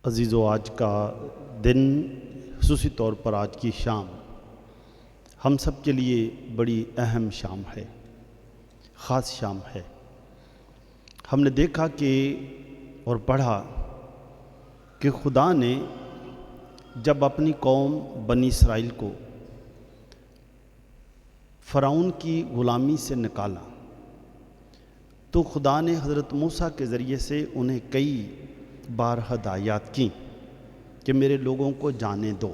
عزیزو، آج کا دن خصوصی طور پر آج کی شام ہم سب کے لیے بڑی اہم شام ہے، خاص شام ہے۔ ہم نے دیکھا کہ اور پڑھا کہ خدا نے جب اپنی قوم بنی اسرائیل کو فرعون کی غلامی سے نکالا تو خدا نے حضرت موسیٰ کے ذریعے سے انہیں کئی بار ہدایات کی کہ میرے لوگوں کو جانے دو،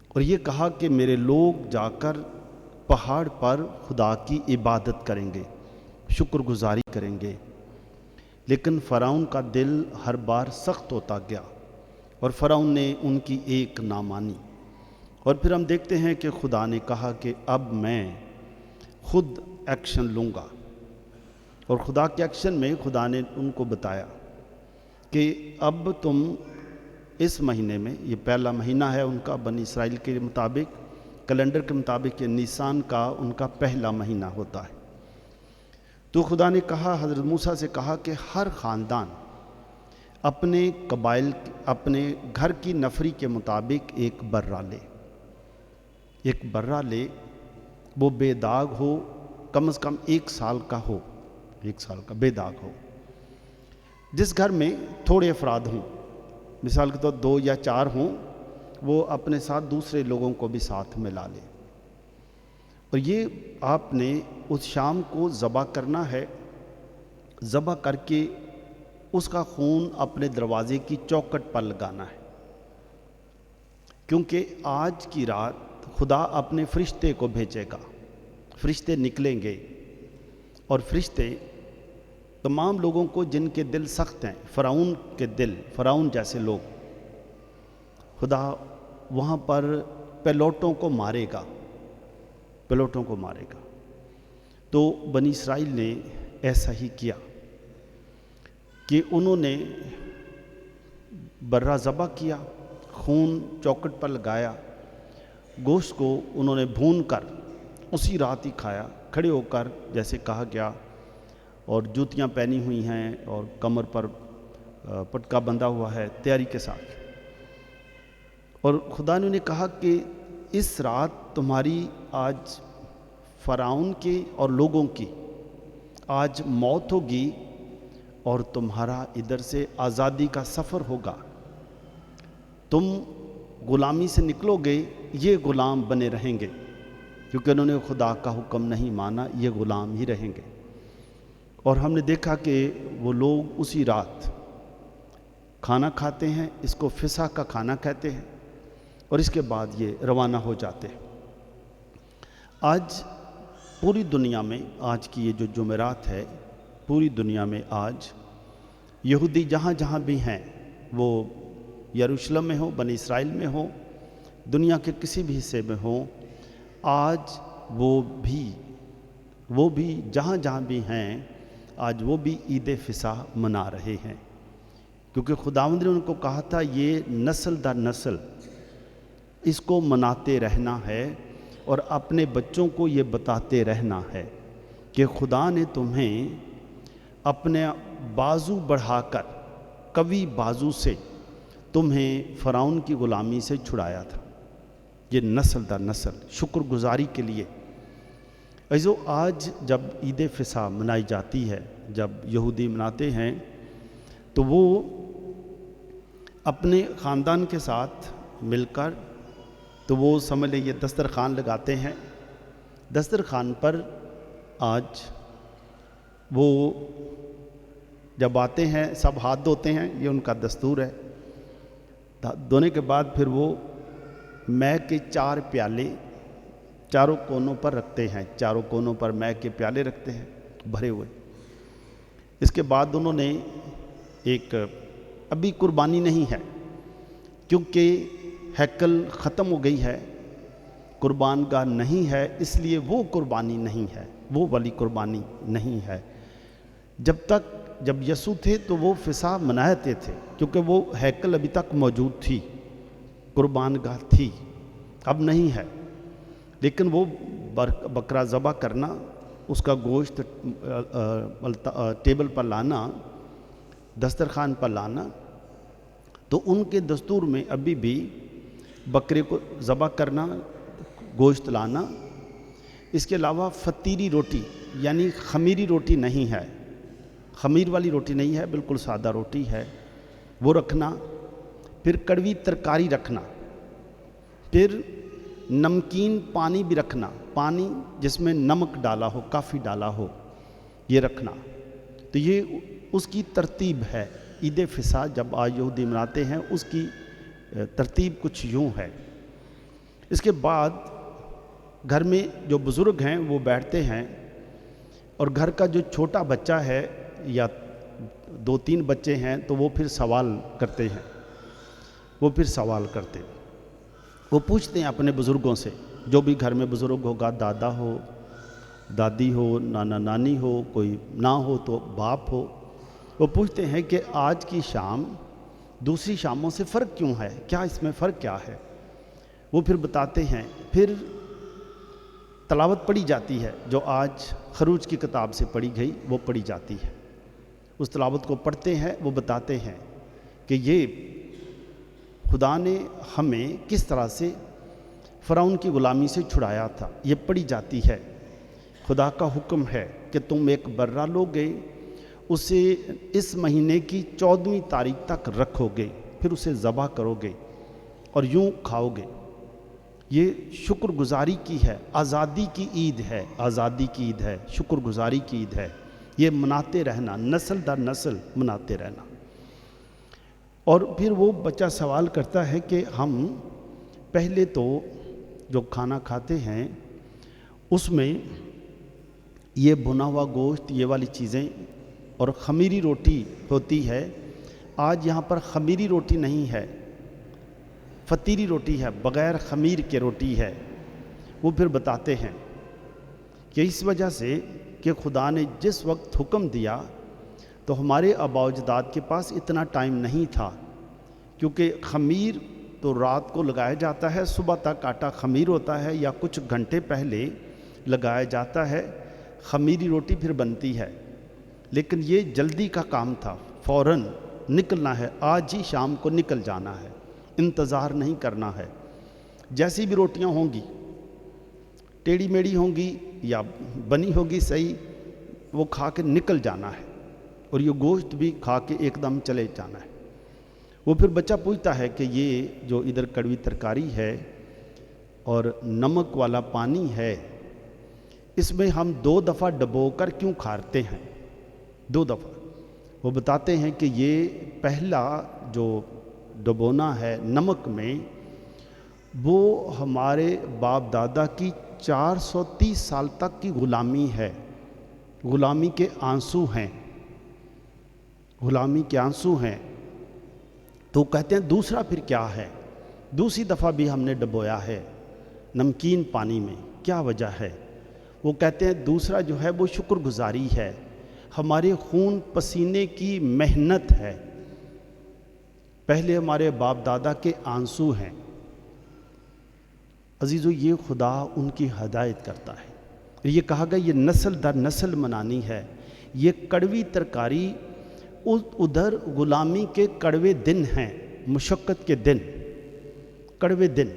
اور یہ کہا کہ میرے لوگ جا کر پہاڑ پر خدا کی عبادت کریں گے، شکر گزاری کریں گے۔ لیکن فرعون کا دل ہر بار سخت ہوتا گیا اور فرعون نے ان کی ایک نہ مانی، اور پھر ہم دیکھتے ہیں کہ خدا نے کہا کہ اب میں خود ایکشن لوں گا، اور خدا کے ایکشن میں خدا نے ان کو بتایا کہ اب تم اس مہینے میں، یہ پہلا مہینہ ہے ان کا بنی اسرائیل کے مطابق، کیلنڈر کے مطابق یہ نیسان کا ان کا پہلا مہینہ ہوتا ہے۔ تو خدا نے کہا، حضرت موسیٰ سے کہا کہ ہر خاندان اپنے قبائل، اپنے گھر کی نفری کے مطابق ایک برہ لے، ایک برہ لے، وہ بے داغ ہو، کم از کم 1 سال کا ہو، 1 سال کا بے داغ ہو۔ جس گھر میں تھوڑے افراد ہوں، مثال کے طور 2 یا 4 ہوں، وہ اپنے ساتھ دوسرے لوگوں کو بھی ساتھ ملا لے، اور یہ آپ نے اس شام کو ذبح کرنا ہے۔ ذبح کر کے اس کا خون اپنے دروازے کی چوکھٹ پر لگانا ہے، کیونکہ آج کی رات خدا اپنے فرشتے کو بھیجے گا، فرشتے نکلیں گے، اور فرشتے تمام لوگوں کو جن کے دل سخت ہیں، فرعون کے دل، فرعون جیسے لوگ، خدا وہاں پر پیلوٹوں کو مارے گا، پیلوٹوں کو مارے گا۔ تو بنی اسرائیل نے ایسا ہی کیا کہ انہوں نے برہ ذبح کیا، خون چوکھٹ پر لگایا، گوشت کو انہوں نے بھون کر اسی رات ہی کھایا، کھڑے ہو کر جیسے کہا گیا، اور جوتیاں پہنی ہوئی ہیں اور کمر پر پٹکا بندھا ہوا ہے تیاری کے ساتھ۔ اور خدا نے انہیں کہا کہ اس رات تمہاری، آج فرعون کے اور لوگوں کی آج موت ہوگی، اور تمہارا ادھر سے آزادی کا سفر ہوگا۔ تم غلامی سے نکلو گے، یہ غلام بنے رہیں گے، کیونکہ انہوں نے خدا کا حکم نہیں مانا، یہ غلام ہی رہیں گے۔ اور ہم نے دیکھا کہ وہ لوگ اسی رات کھانا کھاتے ہیں، اس کو فسح کا کھانا کہتے ہیں، اور اس کے بعد یہ روانہ ہو جاتے ہیں۔ آج پوری دنیا میں، آج کی یہ جو جمعرات ہے، پوری دنیا میں آج یہودی جہاں جہاں بھی ہیں، وہ یروشلم میں ہوں، بنی اسرائیل میں ہوں، دنیا کے کسی بھی حصے میں ہوں، آج وہ بھی جہاں جہاں بھی ہیں، آج وہ بھی عید فصح منا رہے ہیں، کیونکہ خداوند نے ان کو کہا تھا یہ نسل در نسل اس کو مناتے رہنا ہے، اور اپنے بچوں کو یہ بتاتے رہنا ہے کہ خدا نے تمہیں اپنے بازو بڑھا کر، قوی بازو سے تمہیں فرعون کی غلامی سے چھڑایا تھا، یہ نسل در نسل شکر گزاری کے لیے۔ عزیزو، آج جب عید فصح منائی جاتی ہے، جب یہودی مناتے ہیں، تو وہ اپنے خاندان کے ساتھ مل کر، تو وہ سمجھ لیں یہ دسترخوان لگاتے ہیں۔ دسترخوان پر آج وہ جب آتے ہیں سب ہاتھ دھوتے ہیں، یہ ان کا دستور ہے۔ دھونے کے بعد پھر وہ مے کے 4 پیالے چاروں کونوں پر رکھتے ہیں، چاروں کونوں پر مے کے پیالے رکھتے ہیں بھرے ہوئے۔ اس کے بعد انہوں نے ایک، ابھی قربانی نہیں ہے کیونکہ ہیکل ختم ہو گئی ہے، قربان گاہ نہیں ہے، اس لیے وہ قربانی نہیں ہے، وہ والی قربانی نہیں ہے۔ جب یسوع تھے تو وہ فصح مناتے تھے، کیونکہ وہ ہیکل ابھی تک موجود تھی، قربان گاہ تھی، اب نہیں ہے۔ لیکن وہ بکرا ذبح کرنا، اس کا گوشت ٹیبل پر لانا، دسترخوان پر لانا، تو ان کے دستور میں ابھی بھی بکرے کو ذبح کرنا، گوشت لانا، اس کے علاوہ فطیری روٹی یعنی خمیری روٹی نہیں ہے، خمیر والی روٹی نہیں ہے، بالکل سادہ روٹی ہے، وہ رکھنا، پھر کڑوی ترکاری رکھنا، پھر نمکین پانی بھی رکھنا، پانی جس میں نمک ڈالا ہو، کافی ڈالا ہو، یہ رکھنا۔ تو یہ اس کی ترتیب ہے۔ عید فصح جب آج یہودی مناتے ہیں اس کی ترتیب کچھ یوں ہے۔ اس کے بعد گھر میں جو بزرگ ہیں وہ بیٹھتے ہیں، اور گھر کا جو چھوٹا بچہ ہے یا 2-3 بچے ہیں تو وہ پھر سوال کرتے ہیں، وہ پوچھتے ہیں اپنے بزرگوں سے، جو بھی گھر میں بزرگ ہوگا، دادا ہو، دادی ہو، نانا نانی ہو، کوئی نہ ہو تو باپ ہو، وہ پوچھتے ہیں کہ آج کی شام دوسری شاموں سے فرق کیوں ہے، کیا اس میں فرق کیا ہے؟ وہ پھر بتاتے ہیں، پھر تلاوت پڑھی جاتی ہے جو آج خروج کی کتاب سے پڑھی گئی وہ پڑھی جاتی ہے۔ اس تلاوت کو پڑھتے ہیں، وہ بتاتے ہیں کہ یہ خدا نے ہمیں کس طرح سے فرعون کی غلامی سے چھڑایا تھا، یہ پڑھی جاتی ہے۔ خدا کا حکم ہے کہ تم ایک برہ لو گے، اسے اس مہینے کی 14ویں تاریخ تک رکھو گے، پھر اسے ذبح کرو گے اور یوں کھاؤ گے۔ یہ شکر گزاری کی ہے، آزادی کی عید ہے، آزادی کی عید ہے، شکر گزاری کی عید ہے، یہ مناتے رہنا، نسل در نسل مناتے رہنا۔ اور پھر وہ بچہ سوال کرتا ہے کہ ہم پہلے تو جو کھانا کھاتے ہیں اس میں یہ بھنا ہوا گوشت، یہ والی چیزیں اور خمیری روٹی ہوتی ہے، آج یہاں پر خمیری روٹی نہیں ہے، فطیری روٹی ہے، بغیر خمیر کے روٹی ہے۔ وہ پھر بتاتے ہیں کہ اس وجہ سے کہ خدا نے جس وقت حکم دیا تو ہمارے آباء و اجداد کے پاس اتنا ٹائم نہیں تھا، کیونکہ خمیر تو رات کو لگایا جاتا ہے، صبح تک آٹا خمیر ہوتا ہے یا کچھ گھنٹے پہلے لگایا جاتا ہے، خمیری روٹی پھر بنتی ہے۔ لیکن یہ جلدی کا کام تھا، فوراً نکلنا ہے، آج ہی شام کو نکل جانا ہے، انتظار نہیں کرنا ہے۔ جیسی بھی روٹیاں ہوں گی، ٹیڑھی میڑھی ہوں گی یا بنی ہوگی صحیح، وہ کھا کے نکل جانا ہے، اور یہ گوشت بھی کھا کے ایک دم چلے جانا ہے۔ وہ پھر بچہ پوچھتا ہے کہ یہ جو ادھر کڑوی ترکاری ہے اور نمک والا پانی ہے، اس میں ہم 2 دفعہ ڈبو کر کیوں کھاتے ہیں؟ 2 دفعہ۔ وہ بتاتے ہیں کہ یہ پہلا جو ڈبونا ہے نمک میں، وہ ہمارے باپ دادا کی 430 سال تک کی غلامی ہے، غلامی کے آنسو ہیں، غلامی کے آنسو ہیں۔ تو کہتے ہیں دوسرا پھر کیا ہے؟ دوسری دفعہ بھی ہم نے ڈبویا ہے نمکین پانی میں، کیا وجہ ہے؟ وہ کہتے ہیں دوسرا جو ہے وہ شکر گزاری ہے، ہمارے خون پسینے کی محنت ہے، پہلے ہمارے باپ دادا کے آنسو ہیں۔ عزیزو، یہ خدا ان کی ہدایت کرتا ہے۔ یہ کہا گیا یہ نسل در نسل منانی ہے۔ یہ کڑوی ترکاری ادھر غلامی کے کڑوے دن ہیں، مشقت کے دن، کڑوے دن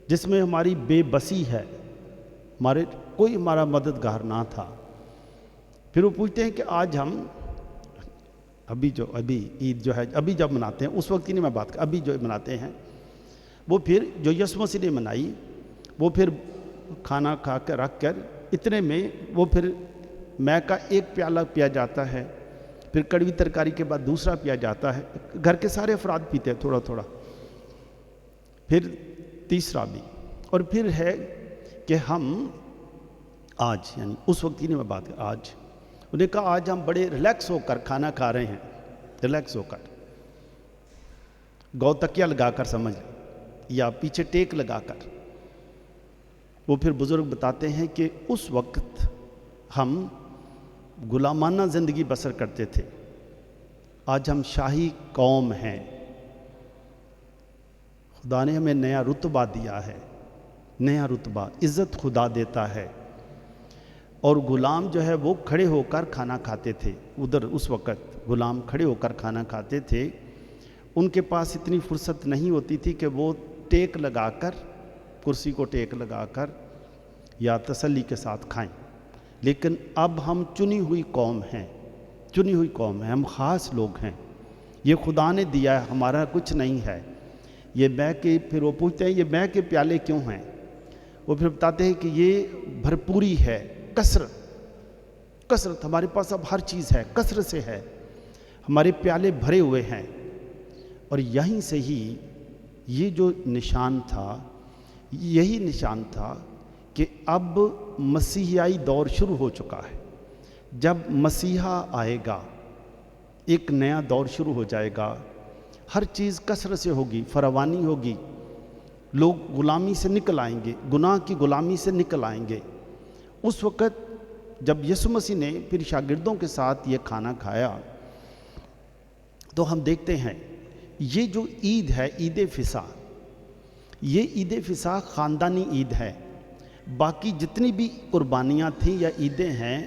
جس میں ہماری بے بسی ہے، کوئی ہمارا مددگار نہ تھا۔ پھر وہ پوچھتے ہیں کہ آج ہم ابھی عید جو ہے ابھی جب مناتے ہیں، اس وقت کی نہیں میں بات کر، ابھی جو مناتے ہیں، وہ پھر جو یسوع مسیح نے منائی، وہ پھر کھانا کھا کر رکھ کر اتنے میں وہ پھر مے کا 1 پیالہ پیا جاتا ہے، پھر کڑوی ترکاری کے بعد دوسرا پیا جاتا ہے، گھر کے سارے افراد پیتے ہیں تھوڑا تھوڑا، پھر تیسرا بھی، اور پھر ہے کہ ہم آج، یعنی اس وقت کی نہیں میں بات کر، آج انہوں نے کہا آج ہم بڑے ریلیکس ہو کر کھانا کھا رہے ہیں، ریلیکس ہو کر، گو تکیہ لگا کر سمجھ یا پیچھے ٹیک لگا کر۔ وہ پھر بزرگ بتاتے ہیں کہ اس وقت ہم غلامانہ زندگی بسر کرتے تھے، آج ہم شاہی قوم ہیں، خدا نے ہمیں نیا رتبہ دیا ہے، نیا رتبہ، عزت خدا دیتا ہے۔ اور غلام جو ہے وہ کھڑے ہو کر کھانا کھاتے تھے، ادھر اس وقت غلام کھڑے ہو کر کھانا کھاتے تھے، ان کے پاس اتنی فرصت نہیں ہوتی تھی کہ وہ ٹیک لگا کر، کرسی کو ٹیک لگا کر یا تسلی کے ساتھ کھائیں، لیکن اب ہم چنی ہوئی قوم ہیں، چنی ہوئی قوم ہیں، ہم خاص لوگ ہیں، یہ خدا نے دیا ہے، ہمارا کچھ نہیں ہے۔ یہ مے کے، پھر وہ پوچھتے ہیں یہ مے کے پیالے کیوں ہیں؟ وہ پھر بتاتے ہیں کہ یہ بھرپوری ہے، کثرت ہمارے پاس اب ہر چیز ہے، کثرت سے ہے، ہمارے پیالے بھرے ہوئے ہیں۔ اور یہیں سے ہی یہ جو نشان تھا، یہی نشان تھا کہ اب مسیحیائی دور شروع ہو چکا ہے۔ جب مسیحا آئے گا ایک نیا دور شروع ہو جائے گا، ہر چیز کثرت سے ہوگی، فراوانی ہوگی، لوگ غلامی سے نکل آئیں گے، گناہ کی غلامی سے نکل آئیں گے۔ اس وقت جب یسوع مسیح نے پھر شاگردوں کے ساتھ یہ کھانا کھایا تو ہم دیکھتے ہیں یہ جو عید ہے، عید فصح، یہ عید فصح خاندانی عید ہے۔ باقی جتنی بھی قربانیاں تھیں یا عیدیں ہیں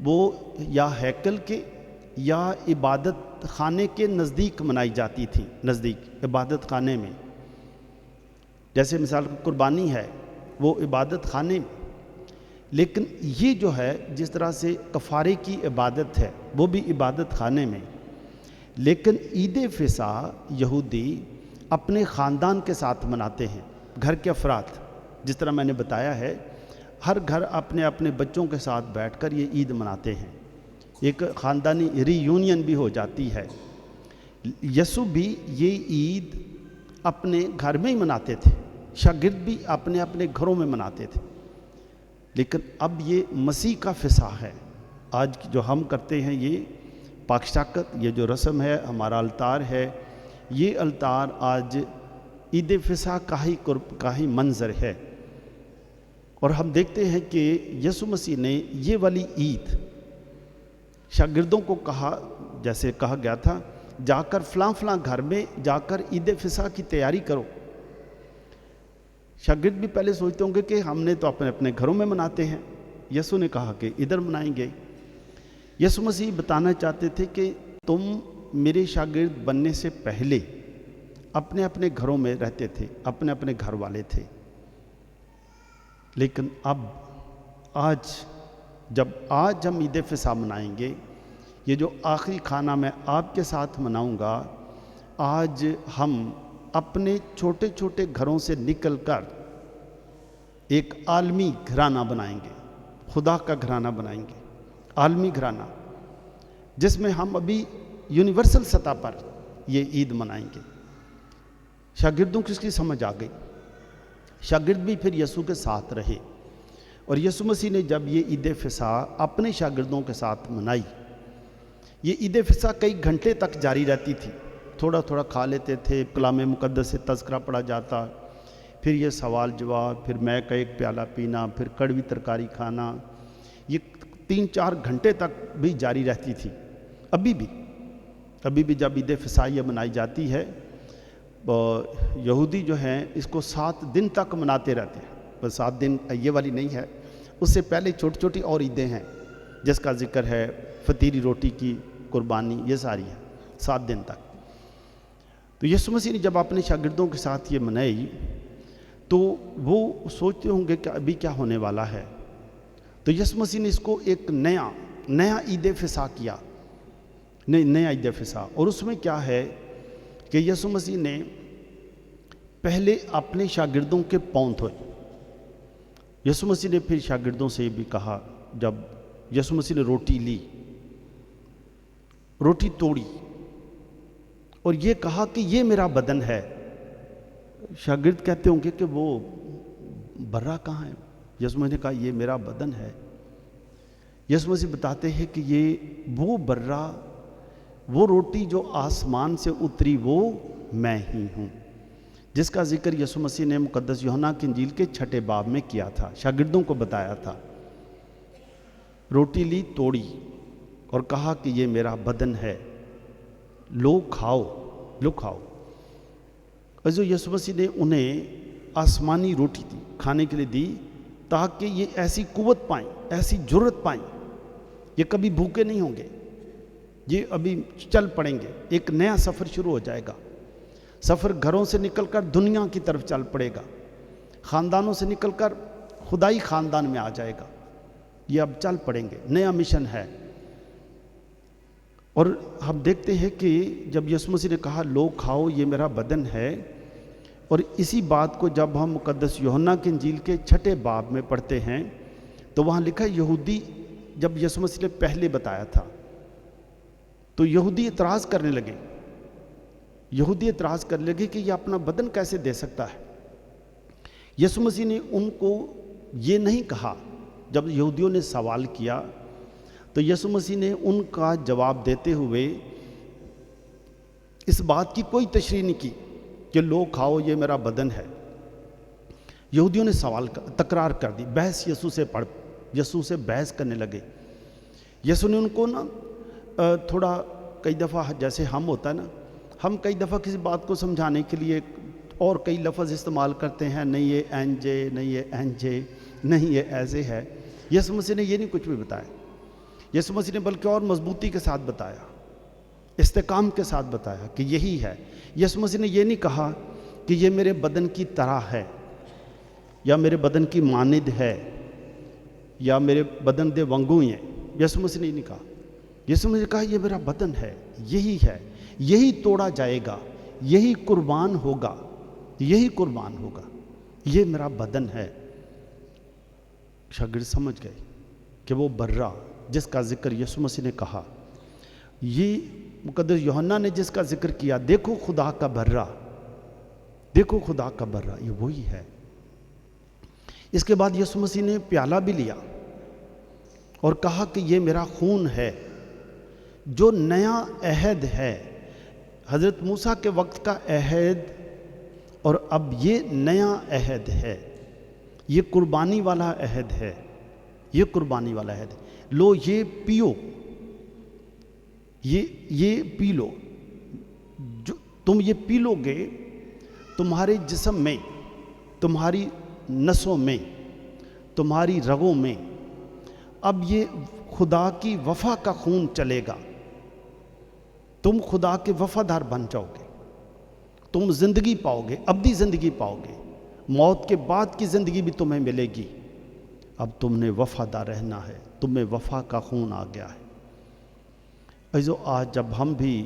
وہ یا ہیکل کے یا عبادت خانے کے نزدیک منائی جاتی تھیں، نزدیک عبادت خانے میں۔ جیسے مثال قربانی ہے وہ عبادت خانے میں، لیکن یہ جو ہے جس طرح سے کفارے کی عبادت ہے وہ بھی عبادت خانے میں۔ لیکن عید فصح یہودی اپنے خاندان کے ساتھ مناتے ہیں، گھر کے افراد، جس طرح میں نے بتایا ہے ہر گھر اپنے اپنے بچوں کے ساتھ بیٹھ کر یہ عید مناتے ہیں، ایک خاندانی ری یونین بھی ہو جاتی ہے۔ یسوع بھی یہ عید اپنے گھر میں ہی مناتے تھے، شاگرد بھی اپنے اپنے گھروں میں مناتے تھے، لیکن اب یہ مسیح کا فصح ہے۔ آج جو ہم کرتے ہیں یہ پاک شاکت، یہ جو رسم ہے، ہمارا التار ہے، یہ التار آج عید فصح کا ہی منظر ہے۔ اور ہم دیکھتے ہیں کہ یسوع مسیح نے یہ والی عید شاگردوں کو کہا، جیسے کہا گیا تھا جا کر فلاں فلاں گھر میں جا کر عید فصح کی تیاری کرو۔ شاگرد بھی پہلے سوچتے ہوں گے کہ ہم نے تو اپنے اپنے گھروں میں مناتے ہیں، یسوع نے کہا کہ ادھر منائیں گے۔ یسوع مسیح بتانا چاہتے تھے کہ تم میرے شاگرد بننے سے پہلے اپنے اپنے گھروں میں رہتے تھے، اپنے اپنے گھر والے تھے، لیکن اب جب ہم عید فصح منائیں گے، یہ جو آخری کھانا میں آپ کے ساتھ مناؤں گا، آج ہم اپنے چھوٹے چھوٹے گھروں سے نکل کر ایک عالمی گھرانہ بنائیں گے، خدا کا گھرانہ بنائیں گے، عالمی گھرانہ، جس میں ہم ابھی یونیورسل سطح پر یہ عید منائیں گے۔ شاگردوں کو اس کی سمجھ آ گئی، شاگرد بھی پھر یسوع کے ساتھ رہے، اور یسوع مسیح نے جب یہ عید فصح اپنے شاگردوں کے ساتھ منائی، یہ عید فصح کئی گھنٹے تک جاری رہتی تھی، تھوڑا تھوڑا کھا لیتے تھے، کلام مقدس سے تذکرہ پڑھا جاتا، پھر یہ سوال جواب، پھر مے کا ایک پیالہ پینا، پھر کڑوی ترکاری کھانا، یہ 3-4 گھنٹے تک بھی جاری رہتی تھی۔ ابھی بھی جب عید فصح یہ منائی جاتی ہے، یہودی جو ہیں اس کو 7 دن تک مناتے رہتے ہیں، بس 7 دن یہ والی نہیں ہے، اس سے پہلے چھوٹی چھوٹی اور عیدیں ہیں جس کا ذکر ہے، فطیری روٹی کی قربانی، یہ ساری ہے 7 دن تک۔ تو یسوع مسیح نے جب اپنے شاگردوں کے ساتھ یہ منائی تو وہ سوچتے ہوں گے کہ ابھی کیا ہونے والا ہے، تو یسوع مسیح نے اس کو ایک نیا عید فصح کیا، نیا عید فصح۔ اور اس میں کیا ہے کہ یسوع مسیح نے پہلے اپنے شاگردوں کے پاؤں دھوئے۔ یسوع مسیح نے پھر شاگردوں سے بھی کہا، جب یسوع مسیح نے روٹی لی، روٹی توڑی اور یہ کہا کہ یہ میرا بدن ہے، شاگرد کہتے ہوں گے کہ وہ برہ کہاں ہے؟ یسوع مسیح نے کہا یہ میرا بدن ہے۔ یسوع مسیح بتاتے ہیں کہ یہ وہ برہ، وہ روٹی جو آسمان سے اتری، وہ میں ہی ہوں، جس کا ذکر یسوع مسیح نے مقدس یوحنا کی انجیل کے 6 باب میں کیا تھا، شاگردوں کو بتایا تھا۔ روٹی لی، توڑی اور کہا کہ یہ میرا بدن ہے، لو کھاؤ۔ جو یسوع مسیح نے انہیں آسمانی روٹی دی، کھانے کے لیے دی، تاکہ یہ ایسی قوت پائیں، ایسی جرت پائیں، یہ کبھی بھوکے نہیں ہوں گے، یہ ابھی چل پڑیں گے، ایک نیا سفر شروع ہو جائے گا۔ سفر گھروں سے نکل کر دنیا کی طرف چل پڑے گا، خاندانوں سے نکل کر خدائی خاندان میں آ جائے گا۔ یہ اب چل پڑیں گے، نیا مشن ہے۔ اور ہم دیکھتے ہیں کہ جب یسوع مسیح نے کہا لو کھاؤ یہ میرا بدن ہے، اور اسی بات کو جب ہم مقدس یوحنا کی انجیل کے 6 باب میں پڑھتے ہیں تو وہاں لکھا ہے یہودی جب یسوع مسیح نے پہلے بتایا تھا تو یہودی اعتراض کرنے لگے، یہودی اعتراض کرنے لگے کہ یہ اپنا بدن کیسے دے سکتا ہے۔ یسوع مسیح نے ان کو یہ نہیں کہا، جب یہودیوں نے سوال کیا تو یسوع مسیح نے ان کا جواب دیتے ہوئے اس بات کی کوئی تشریح نہیں کی کہ لو کھاؤ یہ میرا بدن ہے۔ یہودیوں نے تکرار کر دی، بحث یسوع سے بحث کرنے لگے۔ یسوع نے ان کو تھوڑا کئی دفعہ جیسے ہم ہوتا ہے نا، ہم کئی دفعہ کسی بات کو سمجھانے کے لیے اور کئی لفظ استعمال کرتے ہیں، نہیں یہ اینجے، نہیں یہ اینجے، نہیں یہ ایسے ہے۔ یسوع مسیح نے یہ نہیں کچھ بھی بتایا، یسوع مسیح نے بلکہ اور مضبوطی کے ساتھ بتایا، استحکام کے ساتھ بتایا کہ یہی ہے۔ یسوع مسیح نے یہ نہیں کہا کہ یہ میرے بدن کی طرح ہے یا میرے بدن کی مانند ہے یا میرے بدن دے وانگوں ہیں۔ یسوع مسیح نے نہیں کہا، یسوع مسیح نے کہا یہ میرا بدن ہے، یہی ہے، یہی توڑا جائے گا، یہی قربان ہوگا، یہی قربان ہوگا، یہ میرا بدن ہے۔ شاگرد سمجھ گئے کہ وہ برہ جس کا ذکر یسوع مسیح نے کہا، یہ مقدس یوحنا نے جس کا ذکر کیا، دیکھو خدا کا برہ، دیکھو خدا کا برہ، یہ وہی ہے۔ اس کے بعد یسوع مسیح نے پیالہ بھی لیا اور کہا کہ یہ میرا خون ہے جو نیا عہد ہے، حضرت موسیٰ کے وقت کا عہد اور اب یہ نیا عہد ہے، یہ قربانی والا عہد ہے، یہ قربانی والا عہد ہے۔ لو یہ پیو، یہ پی لو، جو تم یہ پی لو گے تمہارے جسم میں، تمہاری نسوں میں، تمہاری رگوں میں اب یہ خدا کی وفا کا خون چلے گا، تم خدا کے وفادار بن جاؤ گے، تم زندگی پاؤ گے، ابدی زندگی پاؤ گے، موت کے بعد کی زندگی بھی تمہیں ملے گی۔ اب تم نے وفادار رہنا ہے، تمہیں وفا کا خون آ گیا ہے۔ عزیزو، آج جب ہم بھی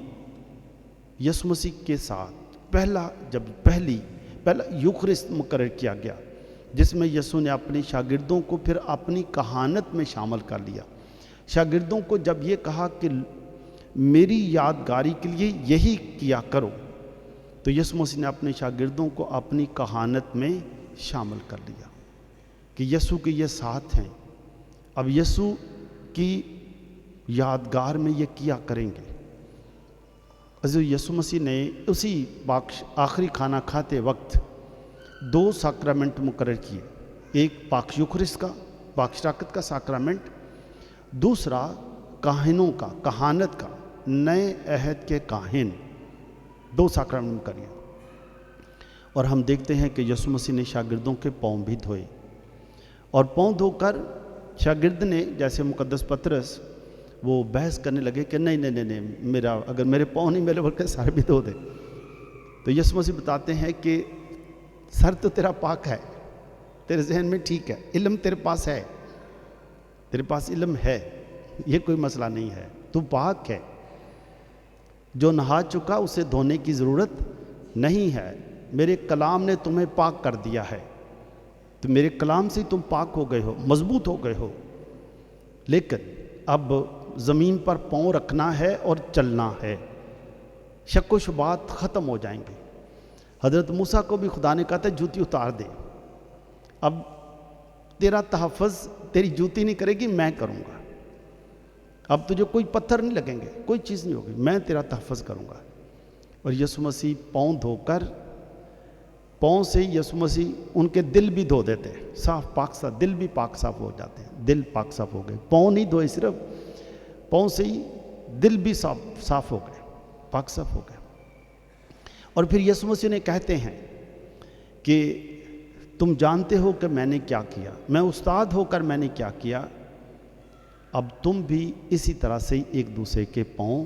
یسوع مسیح کے ساتھ پہلا یوخرست مقرر کیا گیا، جس میں یسوع نے اپنے شاگردوں کو پھر اپنی کہانت میں شامل کر لیا۔ شاگردوں کو جب یہ کہا کہ میری یادگاری کے لیے یہی کیا کرو، تو یسوع مسیح نے اپنے شاگردوں کو اپنی کہانت میں شامل کر لیا کہ یسوع کے یہ ساتھ ہیں، اب یسوع کی یادگار میں یہ کیا کریں گے۔ عزیز، یسوع مسیح نے اسی آخری کھانا کھاتے وقت 2 ساکرامنٹ مقرر کیے، ایک پاک یوخرست کا، پاک شراکت کا ساکرامنٹ، دوسرا کاہنوں کا، کہانت کا، نئے عہد کے کاہن، 2 ساکرامنٹ کریے۔ اور ہم دیکھتے ہیں کہ یسوع مسیح نے شاگردوں کے پاؤں بھی دھوئے، اور پاؤں دھو کر شاگرد نے، جیسے مقدس پطرس، وہ بحث کرنے لگے کہ نہیں میرا اگر میرے پاؤں نہیں میرے بلکہ سر بھی دھو دے، تو یسوع مسیح بتاتے ہیں کہ سر تو تیرا پاک ہے، تیرے ذہن میں ٹھیک ہے، علم تیرے پاس ہے، تیرے پاس علم ہے، یہ کوئی مسئلہ نہیں ہے، تو پاک ہے، جو نہا چکا اسے دھونے کی ضرورت نہیں ہے، میرے کلام نے تمہیں پاک کر دیا ہے، تو میرے کلام سے تم پاک ہو گئے ہو، مضبوط ہو گئے ہو۔ لیکن اب زمین پر پاؤں رکھنا ہے اور چلنا ہے، شک و شبہات ختم ہو جائیں گے۔ حضرت موسیٰ کو بھی خدا نے کہا تھا جوتی اتار دے، اب تیرا تحفظ تیری جوتی نہیں کرے گی، میں کروں گا، اب تجھے کوئی پتھر نہیں لگیں گے، کوئی چیز نہیں ہوگی، میں تیرا تحفظ کروں گا۔ اور یسوع مسیح پاؤں دھو کر، پاؤں سے یسوع مسیح ان کے دل بھی دھو دیتے ہیں، صاف پاک صاف، دل بھی پاک صاف ہو جاتے ہیں، دل پاک صاف ہو گئے، پاؤں نہیں دھوئے، صرف پاؤں سے ہی دل بھی صاف ہو گئے، پاک صاف ہو گئے۔ اور پھر یسوع مسیح نے کہتے ہیں کہ تم جانتے ہو کہ میں نے کیا کیا، میں استاد ہو کر میں نے کیا کیا، اب تم بھی اسی طرح سے ایک دوسرے کے پاؤں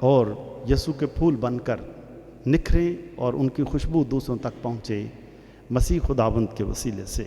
اور یسوع کے پھول بن کر نکھریں اور ان کی خوشبو دوسروں تک پہنچے، مسیح خداوند کے وسیلے سے۔